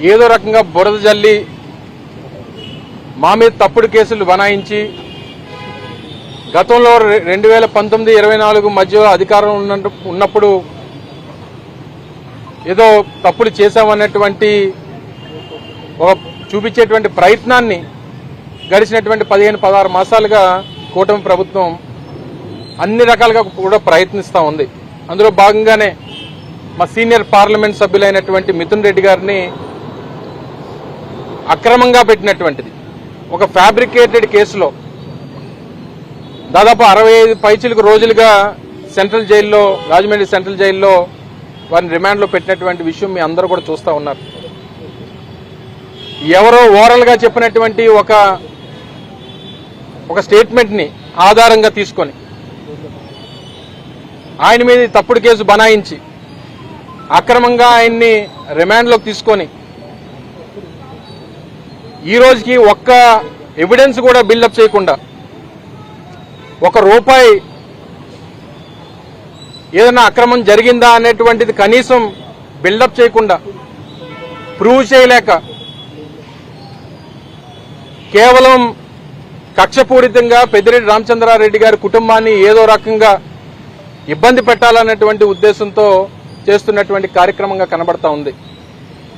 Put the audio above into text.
ఏదో రకంగా బురద జల్లి మా మీద తప్పుడు కేసులు బనాయించి గతంలో 2019-24 మధ్య అధికారం ఉన్నప్పుడు ఏదో తప్పులు చేశామన్నటువంటి చూపించేటువంటి ప్రయత్నాన్ని గడిచినటువంటి 15-16 మాసాలుగా కూటమి ప్రభుత్వం అన్ని రకాలుగా కూడా ప్రయత్నిస్తూ ఉంది. అందులో భాగంగానే మా సీనియర్ పార్లమెంట్ సభ్యులైనటువంటి మిథున్ రెడ్డి గారిని అక్రమంగా పెట్టినటువంటిది ఒక ఫ్యాబ్రికేటెడ్ కేసులో దాదాపు 65 పైచిలకు రోజులుగా సెంట్రల్ జైల్లో, రాజమండ్రి సెంట్రల్ జైల్లో వారిని రిమాండ్లో పెట్టినటువంటి విషయం మీ అందరూ కూడా చూస్తూ ఉన్నారు. ఎవరో ఓరల్గా చెప్పినటువంటి ఒక స్టేట్మెంట్ని ఆధారంగా తీసుకొని ఆయన మీద తప్పుడు కేసు బనాయించి అక్రమంగా ఆయన్ని రిమాండ్లోకి తీసుకొని ఈ రోజుకి ఒక్క ఎవిడెన్స్ కూడా బిల్డప్ చేయకుండా ₹1 ఏదైనా అక్రమం జరిగిందా అనేటువంటిది కనీసం బిల్డప్ చేయకుండా ప్రూవ్ చేయలేక కేవలం కక్షపూరితంగా పెద్దిరెడ్డి రామచంద్రారెడ్డి గారి కుటుంబాన్ని ఏదో రకంగా ఇబ్బంది పెట్టాలన్నటువంటి ఉద్దేశంతో చేస్తున్నటువంటి కార్యక్రమంగా కనబడతా ఉంది.